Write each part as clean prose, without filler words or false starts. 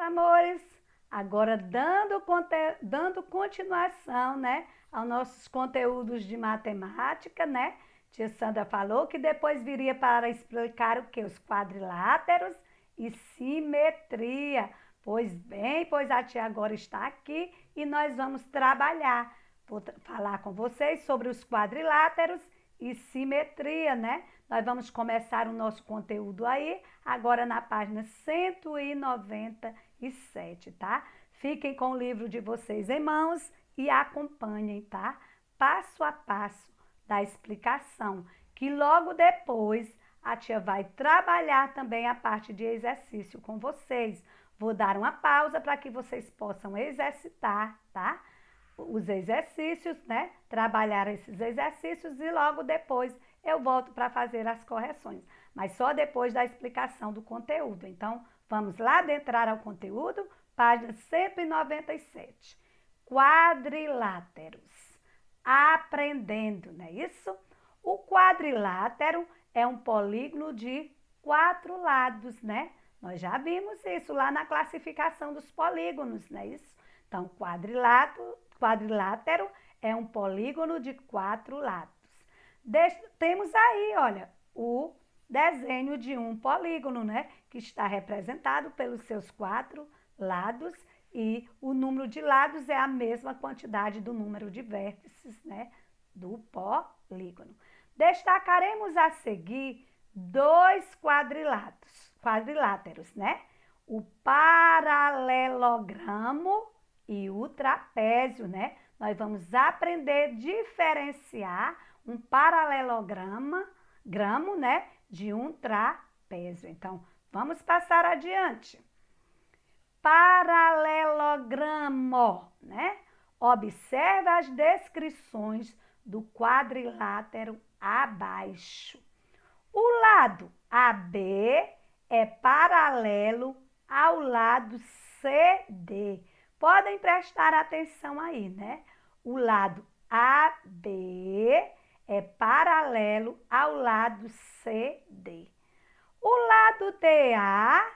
amores, agora dando continuação, né, aos nossos conteúdos de matemática, né? Tia Sandra falou que depois viria para explicar o que? Os quadriláteros e simetria. Pois bem, pois a tia agora está aqui e nós vamos trabalhar. Vou falar com vocês sobre os quadriláteros e simetria, né? Nós vamos começar o nosso conteúdo aí, agora na página 197, tá? Fiquem com o livro de vocês em mãos e acompanhem, tá? Passo a passo da explicação, que logo depois a tia vai trabalhar também a parte de exercício com vocês. Vou dar uma pausa para que vocês possam exercitar, tá? Os exercícios, né? Trabalhar esses exercícios e logo depois eu volto para fazer as correções, mas só depois da explicação do conteúdo. Então, vamos lá adentrar ao conteúdo, página 197. Quadriláteros. Aprendendo, não é isso? O quadrilátero é um polígono de 4 lados, né? Nós já vimos isso lá na classificação dos polígonos, não é isso? Então, quadrilátero é um polígono de 4 lados. Temos aí, olha, o desenho de um polígono, né? Que está representado pelos seus 4 lados e o número de lados é a mesma quantidade do número de vértices, né? Do polígono. Destacaremos a seguir 2 quadriláteros, né? O paralelogramo e o trapézio, né? Nós vamos aprender a diferenciar um paralelogramo, né? De um trapézio. Então, vamos passar adiante. Paralelogramo, né? Observe as descrições do quadrilátero abaixo. O lado AB é paralelo ao lado CD. Podem prestar atenção aí, né? O lado AB é paralelo ao lado CD. O lado DA,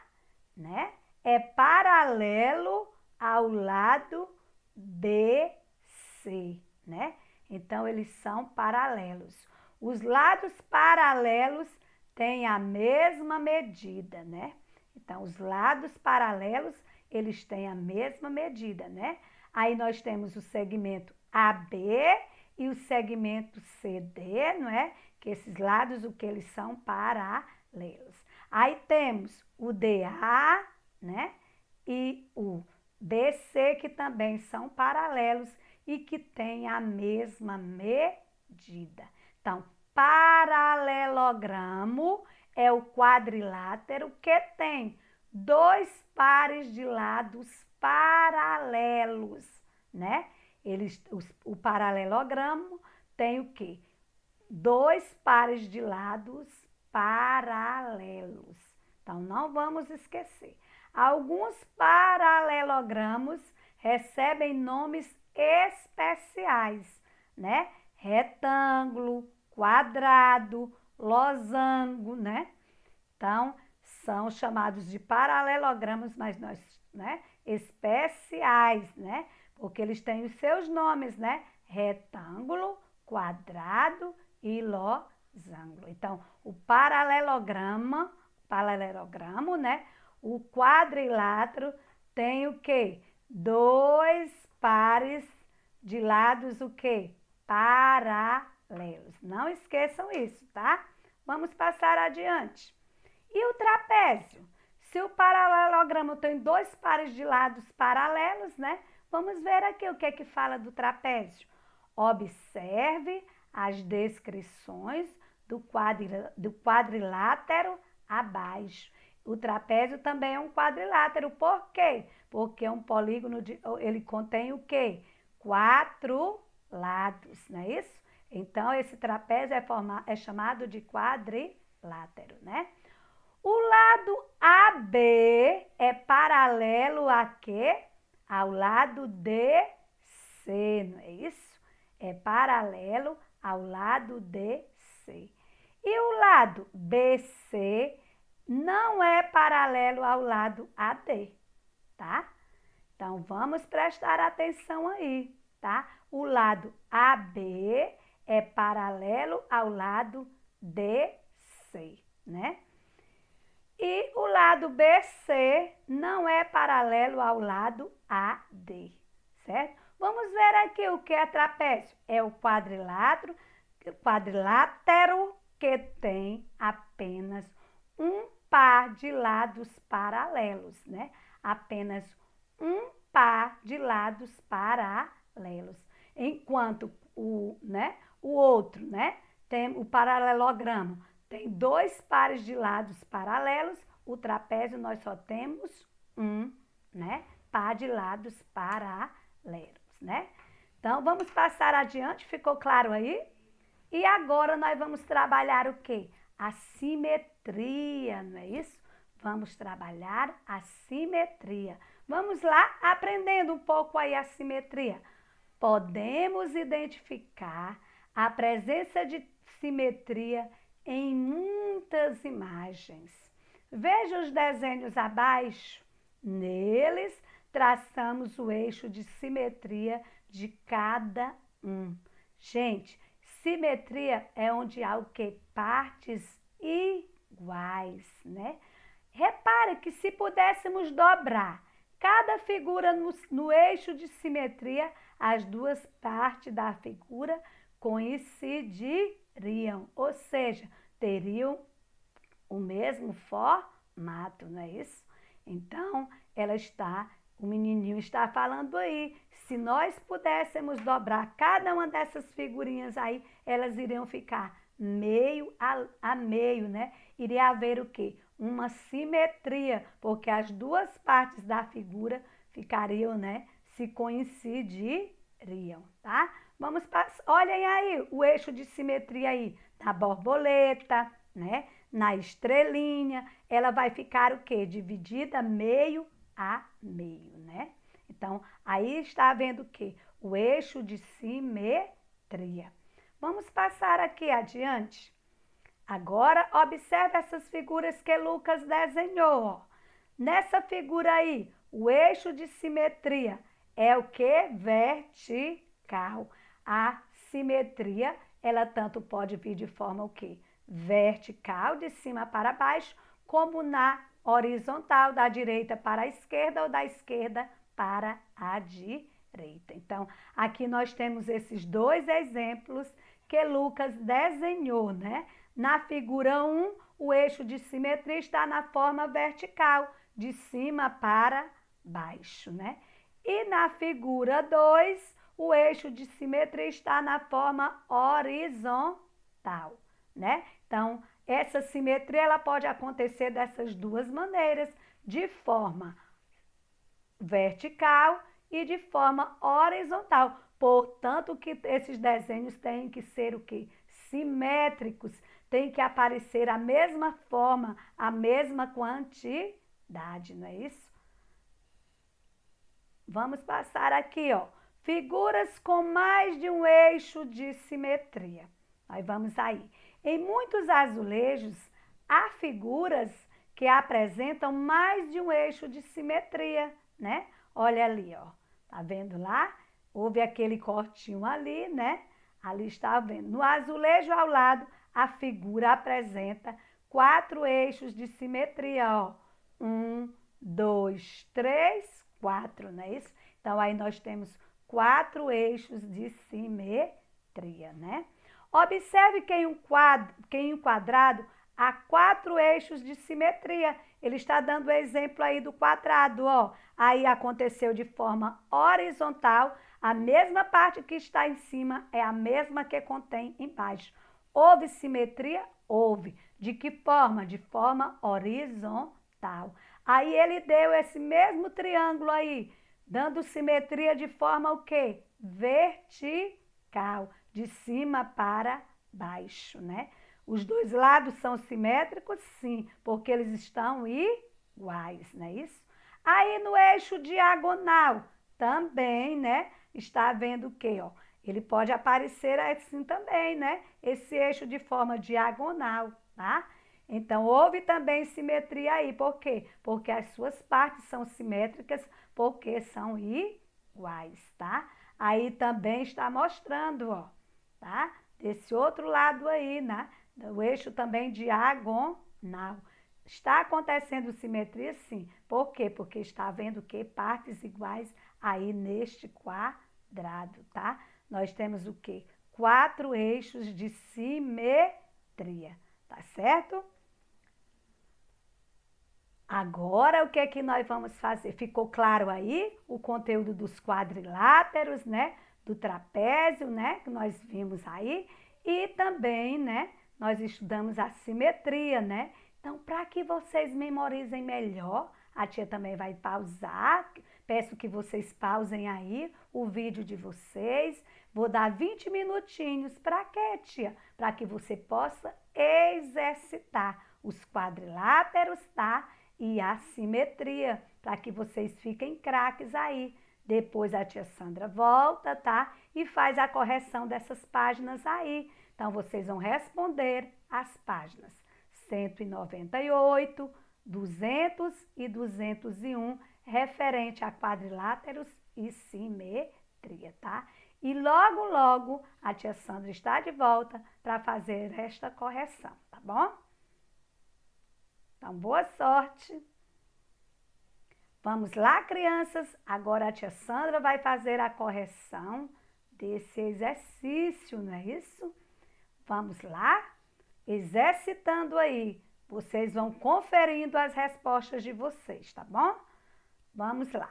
né, é paralelo ao lado BC, né? Então, eles são paralelos. Os lados paralelos têm a mesma medida, né? Então, os lados paralelos, eles têm a mesma medida, né? Aí nós temos o segmento AB e o segmento CD, não é? Que esses lados, o que eles são? Paralelos. Aí temos o DA, né? E o BC, que também são paralelos e que têm a mesma medida. Então, paralelogramo é o quadrilátero que tem 2 pares de lados paralelos, né? O paralelogramo tem o quê? 2 pares de lados paralelos. Então, não vamos esquecer. Alguns paralelogramos recebem nomes especiais, né? Retângulo, quadrado, losango, né? Então, são chamados de paralelogramos, mas né? Especiais, né? Porque eles têm os seus nomes, né? Retângulo, quadrado e losango. Então, o paralelogramo, né? O quadrilátero tem o quê? 2 pares de lados o quê? Paralelos. Não esqueçam isso, tá? Vamos passar adiante. E o trapézio? Se o paralelogramo tem 2 pares de lados paralelos, né? Vamos ver aqui o que é que fala do trapézio. Observe as descrições do quadrilátero abaixo. O trapézio também é um quadrilátero. Por quê? Porque é um polígono, ele contém o quê? 4 lados, não é isso? Então, esse trapézio é chamado de quadrilátero, né? O lado AB é paralelo a quê? Ao lado DC, não é isso? É paralelo ao lado DC. E o lado BC não é paralelo ao lado AD, tá? Então, vamos prestar atenção aí, tá? O lado AB é paralelo ao lado DC, né? E o lado BC não é paralelo ao lado AD, certo? Vamos ver aqui o que é trapézio. É o quadrilátero que tem apenas um par de lados paralelos, né? Apenas um par de lados paralelos. Enquanto o outro, né? Tem o paralelogramo. Tem dois pares de lados paralelos, o trapézio nós só temos um, né? Par de lados paralelos, né? Então, vamos passar adiante, ficou claro aí? E agora nós vamos trabalhar o quê? A simetria, não é isso? Vamos trabalhar a simetria. Vamos lá, aprendendo um pouco aí a simetria. Podemos identificar a presença de simetria em muitas imagens. Veja os desenhos abaixo. Neles, traçamos o eixo de simetria de cada um. Gente, simetria é onde há o quê? Partes iguais, né? Repare que se pudéssemos dobrar cada figura no eixo de simetria, as duas partes da figura coincidiriam, ou seja, teriam o mesmo formato, não é isso? Então, o menininho está falando aí, se nós pudéssemos dobrar cada uma dessas figurinhas aí, elas iriam ficar meio a meio, né? Iria haver o quê? Uma simetria, porque as duas partes da figura ficariam, né? Se coincidiriam, tá? Vamos passar, olhem aí o eixo de simetria aí, da borboleta, né? Na estrelinha, ela vai ficar o quê? Dividida meio a meio, né? Então, aí está vendo o quê? O eixo de simetria. Vamos passar aqui adiante. Agora, observe essas figuras que Lucas desenhou, ó. Nessa figura aí, o eixo de simetria é o que? Vertical. A simetria, ela tanto pode vir de forma o quê? Vertical, de cima para baixo, como na horizontal, da direita para a esquerda ou da esquerda para a direita. Então, aqui nós temos esses dois exemplos que Lucas desenhou, né? Na figura 1, o eixo de simetria está na forma vertical, de cima para baixo, né? E na figura 2, o eixo de simetria está na forma horizontal, né? Então, essa simetria ela pode acontecer dessas duas maneiras, de forma vertical e de forma horizontal. Portanto, que esses desenhos têm que ser o quê? Simétricos, tem que aparecer a mesma forma, a mesma quantidade, não é isso? Vamos passar aqui, ó. Figuras com mais de um eixo de simetria. Aí vamos aí. Em muitos azulejos, há figuras que apresentam mais de um eixo de simetria, né? Olha ali, ó. Tá vendo lá? Houve aquele cortinho ali, né? Ali está vendo. No azulejo ao lado, a figura apresenta 4 eixos de simetria, ó. 1, 2, 3, 4, não é isso? Então, aí nós temos 4 eixos de simetria, né? Observe que em um quadrado há 4 eixos de simetria. Ele está dando o exemplo aí do quadrado, ó. Aí aconteceu de forma horizontal, a mesma parte que está em cima é a mesma que contém embaixo. Houve simetria? Houve. De que forma? De forma horizontal. Aí ele deu esse mesmo triângulo aí, dando simetria de forma o quê? Vertical, de cima para baixo, né? Os dois lados são simétricos? Sim, porque eles estão iguais, não é isso? Aí no eixo diagonal, também, né? Está vendo o quê, ó? Ele pode aparecer assim também, né? Esse eixo de forma diagonal, tá? Então, houve também simetria aí. Por quê? Porque as suas partes são simétricas, porque são iguais, tá? Aí também está mostrando, ó, tá? Desse outro lado aí, né? O eixo também diagonal. Está acontecendo simetria, sim. Por quê? Porque está havendo o quê? Partes iguais aí neste quadrado, tá? Nós temos o quê? 4 eixos de simetria, tá certo? Agora, o que é que nós vamos fazer? Ficou claro aí o conteúdo dos quadriláteros, né? Do trapézio, né? Que nós vimos aí. E também, né? Nós estudamos a simetria, né? Então, para que vocês memorizem melhor, a tia também vai pausar. Peço que vocês pausem aí o vídeo de vocês. Vou dar 20 minutinhos. Para quê, tia? Para que você possa exercitar os quadriláteros, tá? E a simetria, para que vocês fiquem craques aí. Depois a tia Sandra volta, tá? E faz a correção dessas páginas aí. Então, vocês vão responder as páginas 198, 200 e 201, referente a quadriláteros e simetria, tá? E logo, logo, a tia Sandra está de volta para fazer esta correção, tá bom? Então, boa sorte. Vamos lá, crianças. Agora a tia Sandra vai fazer a correção desse exercício, não é isso? Vamos lá? Exercitando aí. Vocês vão conferindo as respostas de vocês, tá bom? Vamos lá.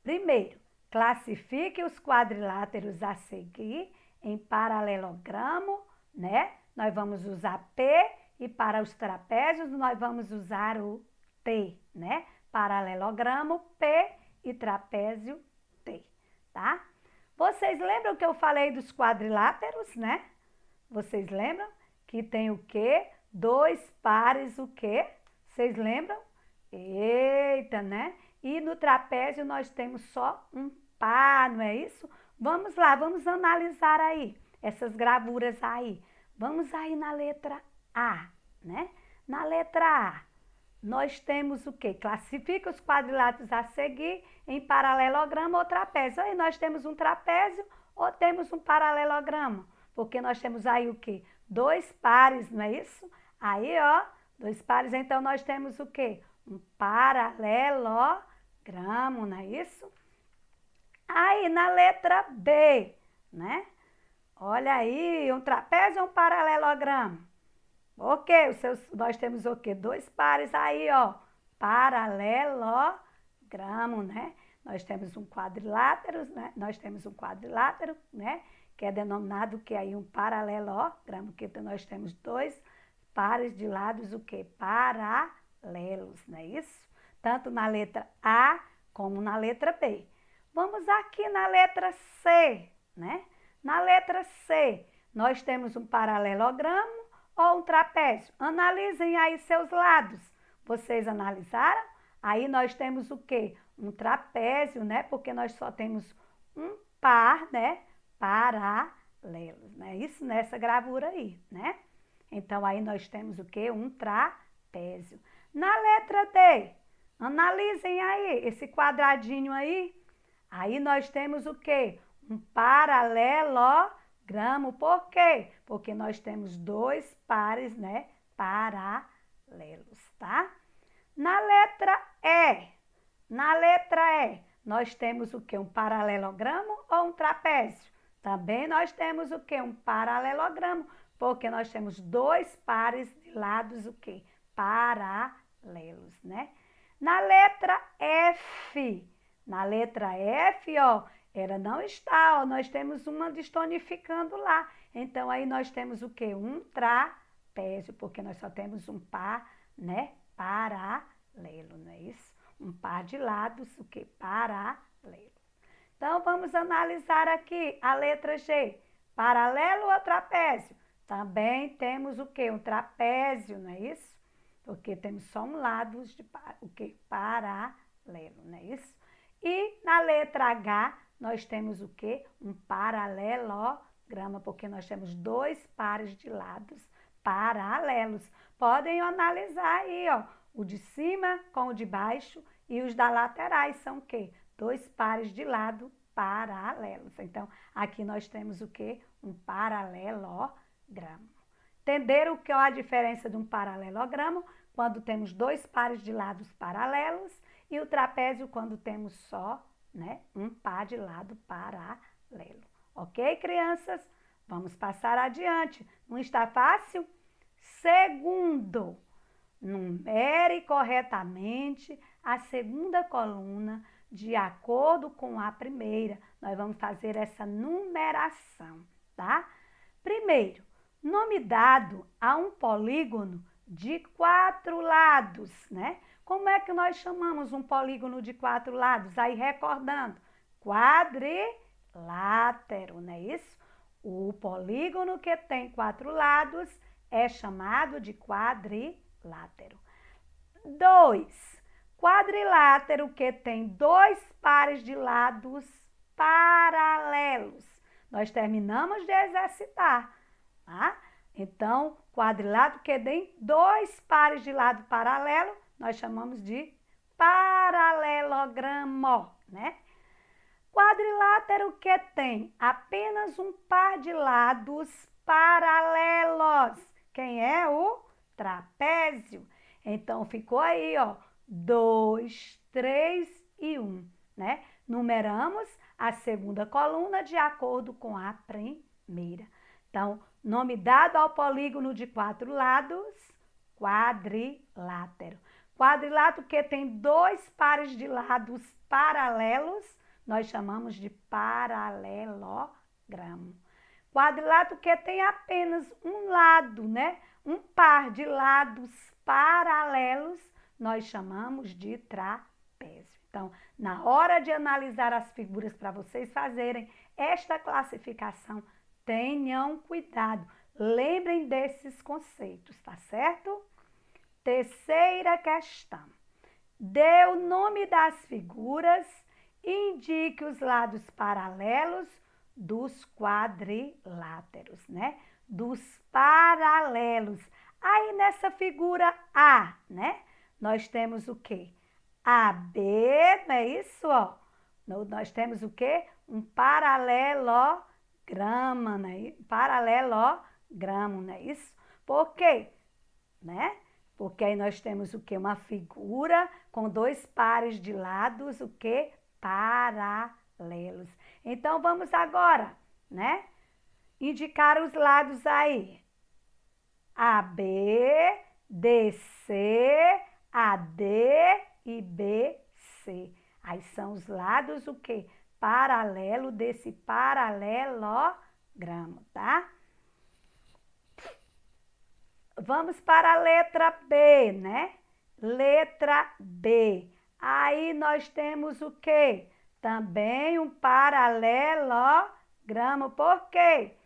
Primeiro, classifique os quadriláteros a seguir em paralelogramo, né? Nós vamos usar P e para os trapézios nós vamos usar o T, né? Paralelogramo P e trapézio T, tá? Vocês lembram que eu falei dos quadriláteros, né? Vocês lembram que tem o quê? 2 pares o quê? Vocês lembram? Eita, né? E no trapézio nós temos só um par, não é isso? Vamos lá, vamos analisar aí essas gravuras aí. Vamos aí na letra A, né? Na letra A, nós temos o quê? Classifica os quadriláteros a seguir em paralelogramo ou trapézio. Aí nós temos um trapézio ou temos um paralelogramo, porque nós temos aí o quê? 2 pares, não é isso? Aí, ó, 2 pares, então nós temos o quê? Um paralelogramo, não é isso? Aí, na letra B, né? Olha aí, um trapézio ou um paralelogramo? Ok, nós temos o quê? 2 pares aí, ó, paralelogramo, né? Nós temos um quadrilátero, né? Nós temos um quadrilátero, né? Que é denominado que aí um paralelogramo, que nós temos 2 pares de lados, o quê? Paralelos, não é isso? Tanto na letra A como na letra B. Vamos aqui na letra C, né? Na letra C, nós temos um paralelogramo ou um trapézio? Analisem aí seus lados. Vocês analisaram? Aí nós temos o quê? Um trapézio, né? Porque nós só temos um par, né? Paralelos, né? Isso nessa gravura aí, né? Então, aí nós temos o quê? Um trapézio. Na letra D, analisem aí esse quadradinho aí. Aí nós temos o quê? Um paralelogramo. Por quê? Porque nós temos 2 pares, né? Paralelos, tá? Na letra E, nós temos o quê? Um paralelogramo ou um trapézio? Também nós temos o quê? Um paralelogramo, porque nós temos 2 pares de lados, o quê? Paralelos, né? Na letra F, ó, ela não está, ó, nós temos uma destonificando lá. Então, aí nós temos o quê? Um trapézio, porque nós só temos um par, né? Paralelo, não é isso? Um par de lados, o quê? Paralelo. Então, vamos analisar aqui a letra G. Paralelo ou trapézio? Também temos o quê? Um trapézio, não é isso? Porque temos só um lado de o quê? Paralelo, não é isso? E na letra H, nós temos o quê? Um paralelogramo, porque nós temos 2 pares de lados paralelos. Podem analisar aí, ó, o de cima com o de baixo e os da laterais são o quê? Dois pares de lado paralelos. Então, aqui nós temos o quê? Um paralelogramo. Entenderam o que é a diferença de um paralelogramo? Quando temos dois pares de lados paralelos e o trapézio quando temos só, né, um par de lado paralelo. Ok, crianças? Vamos passar adiante. Não está fácil? Segundo, numere corretamente a segunda coluna de acordo com a primeira. Nós vamos fazer essa numeração, tá? Primeiro, nome dado a um polígono de 4 lados, né? Como é que nós chamamos um polígono de 4 lados? Aí, recordando, quadrilátero, não é isso? O polígono que tem 4 lados é chamado de quadrilátero. 2. Quadrilátero que tem 2 pares de lados paralelos. Nós terminamos de exercitar, tá? Então, quadrilátero que tem 2 pares de lado paralelo, nós chamamos de paralelogramo, né? Quadrilátero que tem apenas um par de lados paralelos. Quem é? O trapézio. Então, ficou aí, ó, 2, 3 e 1, né? Numeramos a segunda coluna de acordo com a primeira. Então, nome dado ao polígono de 4 lados, quadrilátero. Quadrilátero que tem 2 pares de lados paralelos, nós chamamos de paralelogramo. Quadrilátero que tem apenas um lado, né? Um par de lados paralelos, nós chamamos de trapézio. Então, na hora de analisar as figuras para vocês fazerem esta classificação, tenham cuidado. Lembrem desses conceitos, tá certo? Terceira questão. Dê o nome das figuras e indique os lados paralelos dos quadriláteros, né? Dos paralelos. Aí nessa figura A, né? Nós temos o quê? AB, não é isso, ó? Nós temos o quê? Um paralelogramo, né? Paralelogramo, não é isso? Por quê? Né? Porque aí nós temos o quê? Uma figura com 2 pares de lados, o quê? Paralelos. Então, vamos agora, né? Indicar os lados aí. AB, DC, AD e BC. Aí são os lados o quê? Paralelo desse paralelogramo, tá? Vamos para a letra B, né? Letra B. Aí nós temos o quê? Também um paralelogramo. Por quê?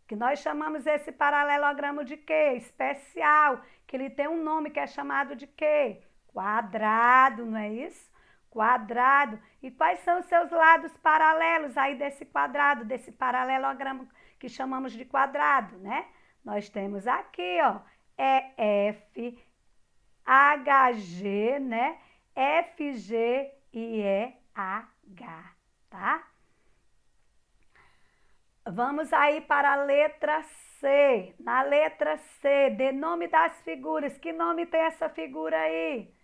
Que nós chamamos esse paralelogramo de quê? Especial, que ele tem um nome que é chamado de quê? Quadrado, não é isso? Quadrado. E quais são os seus lados paralelos aí desse quadrado, desse paralelogramo que chamamos de quadrado, né? Nós temos aqui, ó, EF, HG, né? FG e EH, tá? Vamos aí para a letra C. Na letra C, dê nome das figuras. Que nome tem essa figura aí?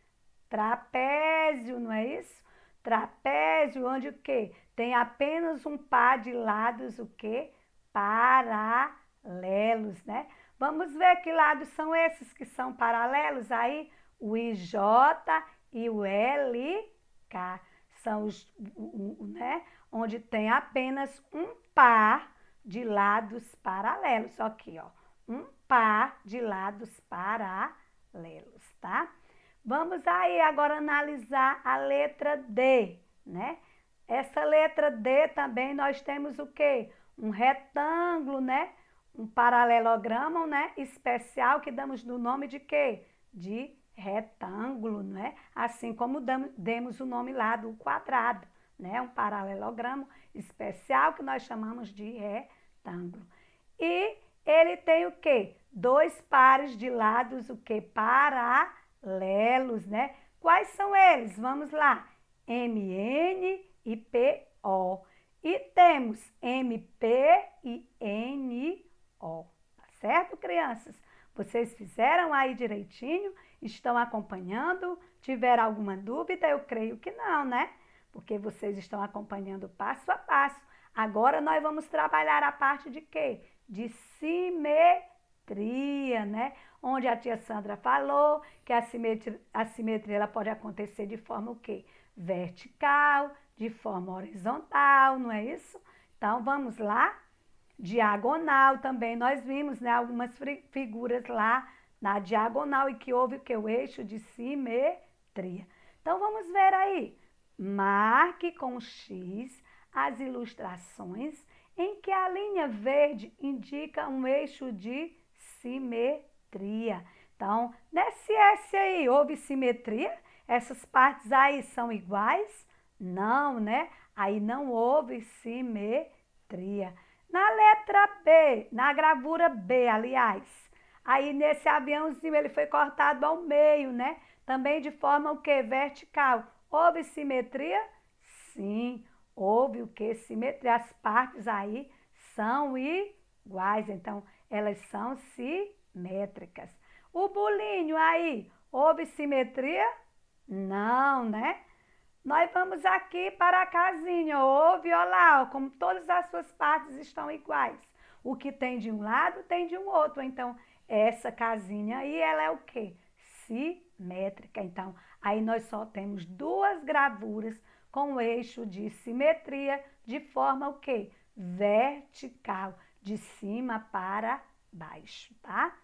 Trapézio, não é isso? Trapézio, onde o quê? Tem apenas um par de lados, o quê? Paralelos, né? Vamos ver que lados são esses que são paralelos aí? O IJ e o LK. São os, né? Onde tem apenas um par de lados paralelos. Aqui, ó. Um par de lados paralelos, tá? Vamos aí agora analisar a letra D, né? Essa letra D também nós temos o quê? Um retângulo, né? Um paralelogramo, né? Especial que damos no nome de quê? De retângulo, né? Assim como demos o nome lá do quadrado, né? Um paralelogramo especial que nós chamamos de retângulo. E ele tem o quê? dois pares de lados, o que? Paralelos, né? Quais são eles? Vamos lá. MN e PO. E temos MP e NO. Tá certo, crianças? Vocês fizeram aí direitinho? Estão acompanhando? Tiveram alguma dúvida? Eu creio que não, né? Porque vocês estão acompanhando passo a passo. Agora nós vamos trabalhar a parte de quê? De simetria, né? Onde a tia Sandra falou que a simetria ela pode acontecer de forma o quê? Vertical, de forma horizontal, não é isso? Então, vamos lá. Diagonal também, nós vimos, né, algumas figuras lá na diagonal e que houve o que? O eixo de simetria. Então, vamos ver aí. Marque com X as ilustrações em que a linha verde indica um eixo de simetria. Então, nesse S aí, houve simetria? Essas partes aí são iguais? Não, né? Aí não houve simetria. Na letra B, na gravura B, aliás, aí nesse aviãozinho ele foi cortado ao meio, né? Também de forma o que? Vertical. Houve simetria? Sim, houve o que? Simetria. As partes aí são iguais, então elas são simétricas. O bolinho aí, houve simetria? Não, né? Nós vamos aqui para a casinha, houve, olha lá, ó, como todas as suas partes estão iguais. O que tem de um lado tem de um outro. Então, essa casinha aí, ela é o quê? Simétrica. Então, aí nós só temos duas gravuras com eixo de simetria de forma o quê? Vertical, de cima para baixo, tá?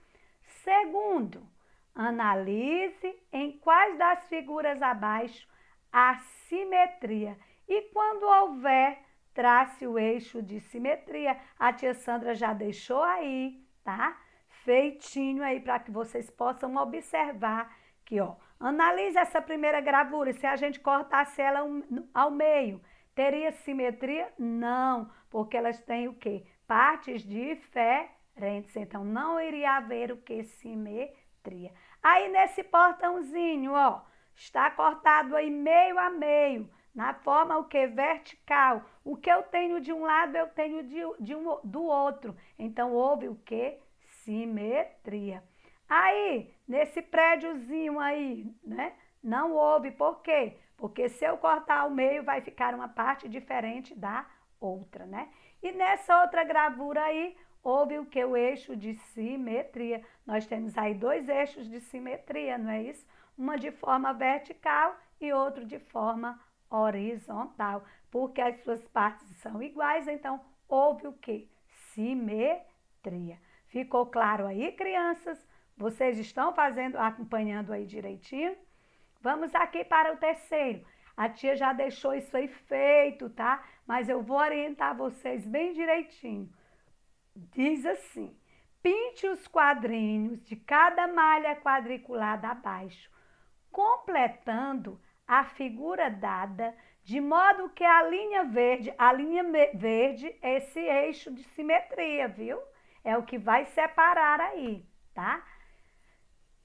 Segundo, analise em quais das figuras abaixo a simetria. E quando houver, trace o eixo de simetria. A tia Sandra já deixou aí, tá? Feitinho aí para que vocês possam observar que, ó, analise essa primeira gravura. Se a gente cortasse ela ao meio, teria simetria? Não, porque elas têm o quê? Partes diferentes. Então, não iria haver o que? Simetria. Aí, nesse portãozinho, ó, está cortado aí meio a meio, na forma o que? Vertical. O que eu tenho de um lado, eu tenho do outro. Então, houve o que? Simetria. Aí, nesse prédiozinho aí, né? Não houve. Por quê? Porque se eu cortar ao meio, vai ficar uma parte diferente da outra, né? E nessa outra gravura aí, houve o que? O eixo de simetria. Nós temos aí dois eixos de simetria, não é isso? Uma de forma vertical e outro de forma horizontal, porque as suas partes são iguais, então houve o quê? Simetria. Ficou claro aí, crianças? Vocês estão acompanhando aí direitinho? Vamos aqui para o terceiro. A tia já deixou isso aí feito, tá? Mas eu vou orientar vocês bem direitinho. Diz assim: pinte os quadrinhos de cada malha quadriculada abaixo, completando a figura dada, de modo que a linha verde é esse eixo de simetria, viu? É o que vai separar aí, tá?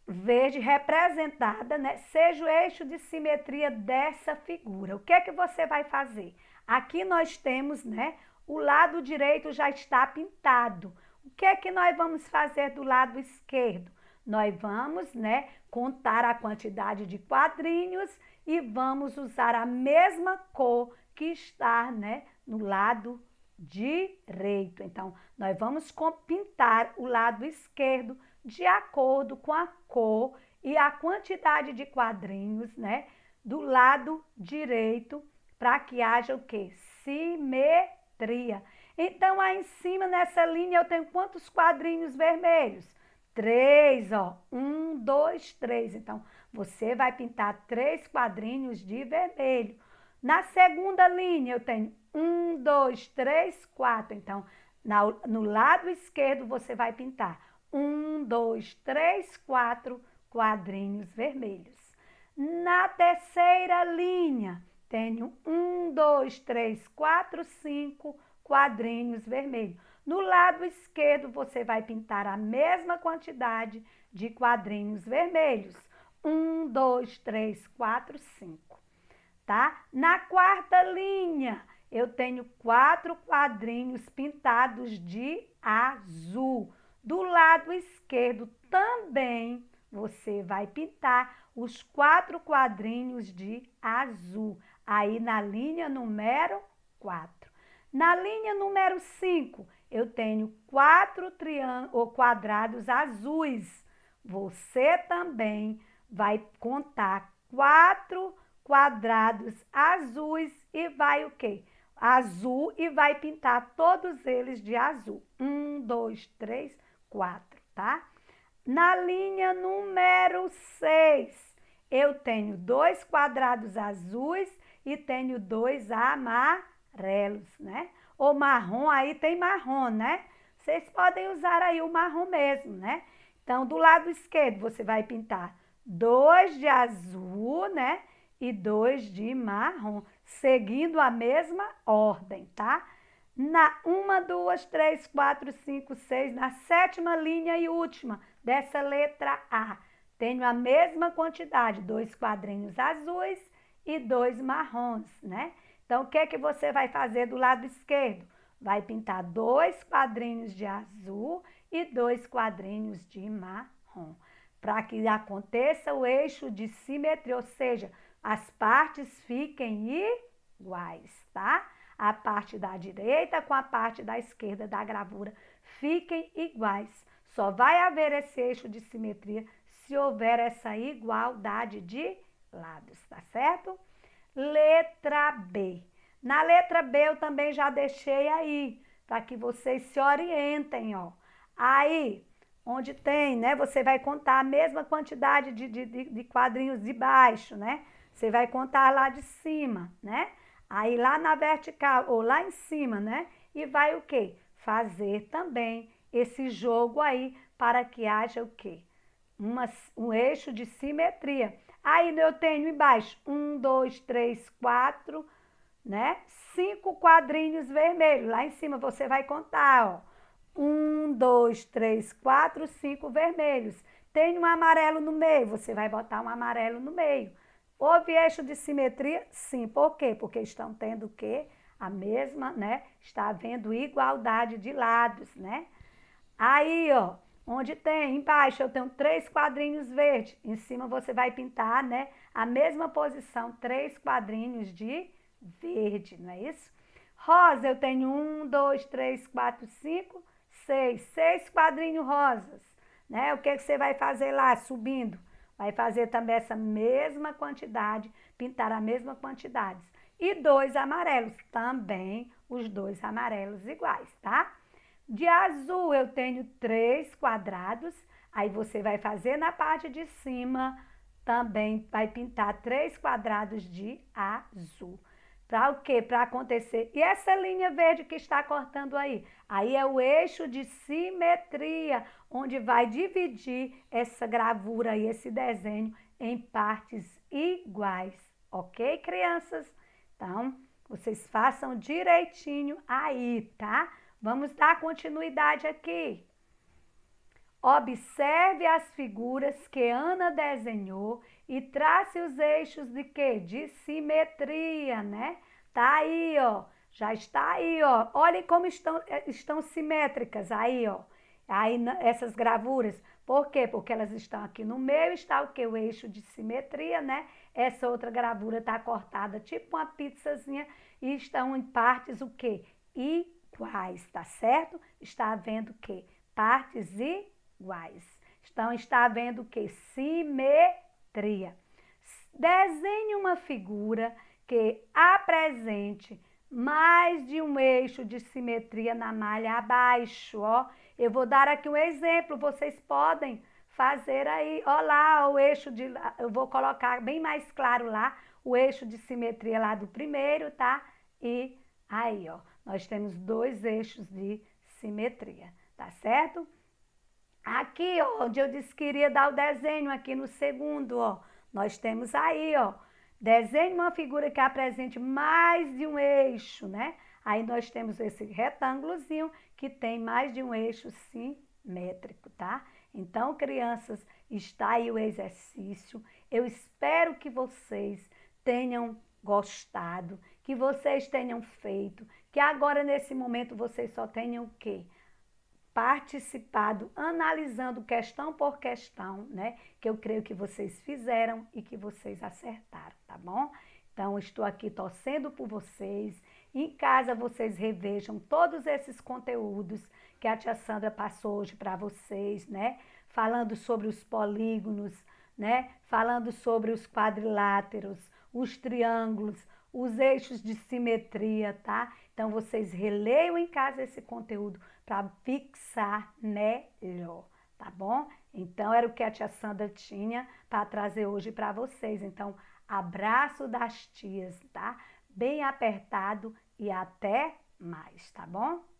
Verde representada, né? Seja o eixo de simetria dessa figura. O que é que você vai fazer? Aqui nós temos, né? O lado direito já está pintado. O que é que nós vamos fazer do lado esquerdo? Nós vamos, né, contar a quantidade de quadrinhos e vamos usar a mesma cor que está, né, no lado direito. Então, nós vamos pintar o lado esquerdo de acordo com a cor e a quantidade de quadrinhos, né, do lado direito, para que haja o quê? Simetria. Então, aí em cima, nessa linha, eu tenho quantos quadrinhos vermelhos? 3, ó. 1, 2, 3. Então, você vai pintar 3 quadrinhos de vermelho. Na segunda linha, eu tenho 1, 2, 3, 4. Então, no lado esquerdo, você vai pintar 1, 2, 3, 4 quadrinhos vermelhos. Na terceira linha, tenho 1, 2, 3, 4, 5 quadrinhos vermelhos. No lado esquerdo, você vai pintar a mesma quantidade de quadrinhos vermelhos. 1, 2, 3, 4, 5, tá? Na quarta linha, eu tenho 4 quadrinhos pintados de azul. Do lado esquerdo também você vai pintar os 4 quadrinhos de azul, aí na linha número 4. Na linha número 5, eu tenho 4 quadrados azuis. Você também vai contar 4 quadrados azuis e vai o quê? Azul, e vai pintar todos eles de azul. 1, 2, 3, 4, tá? Na linha número 6, eu tenho 2 quadrados azuis e tenho 2 amarelos, né? Ou marrom, aí tem marrom, né? Vocês podem usar aí o marrom mesmo, né? Então, do lado esquerdo, você vai pintar 2 de azul, né? E 2 de marrom, seguindo a mesma ordem, tá? Na 1, 2, 3, 4, 5, 6, na 7ª linha e última dessa letra A, tenho a mesma quantidade, 2 quadrinhos azuis e 2 marrons, né? Então, o que você vai fazer do lado esquerdo? Vai pintar 2 quadrinhos de azul e 2 quadrinhos de marrom, para que aconteça o eixo de simetria, ou seja, as partes fiquem iguais, tá? A parte da direita com a parte da esquerda da gravura fiquem iguais. Só vai haver esse eixo de simetria se houver essa igualdade de lados, tá certo? Letra B. Na letra B eu também já deixei aí, para que vocês se orientem, ó. Aí, onde tem, né, você vai contar a mesma quantidade de quadrinhos de baixo, né? Você vai contar lá de cima, né? Aí lá na vertical, ou lá em cima, né? E vai o quê? Fazer também esse jogo aí para que haja o quê? Um eixo de simetria. Aí eu tenho embaixo 1, 2, 3, 4, né? 5 quadrinhos vermelhos. Lá em cima você vai contar, ó. 1, 2, 3, 4, 5 vermelhos. Tem um amarelo no meio, você vai botar um amarelo no meio. Houve eixo de simetria? Sim. Por quê? Porque estão tendo o quê? A mesma, né? Está havendo igualdade de lados, né? Aí, ó, onde tem, embaixo eu tenho 3 quadrinhos verdes. Em cima você vai pintar, né? A mesma posição, 3 quadrinhos de verde, não é isso? Rosa, eu tenho 1, 2, 3, 4, 5, 6. 6 quadrinhos rosas, né? O que você vai fazer lá, subindo? Vai fazer também essa mesma quantidade, pintar a mesma quantidade. E 2 amarelos, também os 2 amarelos iguais, tá? De azul eu tenho 3 quadrados, aí você vai fazer na parte de cima, também vai pintar 3 quadrados de azul. Para o quê? Para acontecer. E essa linha verde que está cortando aí? Aí é o eixo de simetria, onde vai dividir essa gravura aí, esse desenho, em partes iguais. Ok, crianças? Então, vocês façam direitinho aí, tá? Vamos dar continuidade aqui. Observe as figuras que Ana desenhou e trace os eixos de quê? De simetria, né? Tá aí, ó. Já está aí, ó. Olhem como estão simétricas aí, ó. Aí essas gravuras. Por quê? Porque elas estão aqui no meio, está o quê? O eixo de simetria, né? Essa outra gravura está cortada tipo uma pizzazinha e estão em partes o quê? Iguais, tá certo? Está havendo o quê? Partes iguais. Então, está havendo o quê? Simetria. Desenhe uma figura que apresente mais de um eixo de simetria na malha abaixo, ó. Eu vou dar aqui um exemplo, vocês podem fazer aí, ó lá, o eixo de, eu vou colocar bem mais claro lá, o eixo de simetria lá do primeiro, tá? E aí, ó, nós temos 2 eixos de simetria, tá certo? Aqui, ó, onde eu disse que iria dar o desenho, aqui no segundo, ó, nós temos aí, ó, desenhe uma figura que apresente mais de um eixo, né? Aí nós temos esse retângulozinho que tem mais de um eixo simétrico, tá? Então, crianças, está aí o exercício. Eu espero que vocês tenham gostado, que vocês tenham feito, que agora nesse momento vocês só tenham o quê? Participado, analisando questão por questão, né? Que eu creio que vocês fizeram e que vocês acertaram, tá bom? Então, estou aqui torcendo por vocês. Em casa, vocês revejam todos esses conteúdos que a tia Sandra passou hoje para vocês, né? Falando sobre os polígonos, né? Falando sobre os quadriláteros, os triângulos, os eixos de simetria, tá? Então, vocês releiam em casa esse conteúdo para fixar melhor, tá bom? Então, era o que a tia Sandra tinha para trazer hoje para vocês. Então, abraço das tias, tá? Bem apertado e até mais, tá bom?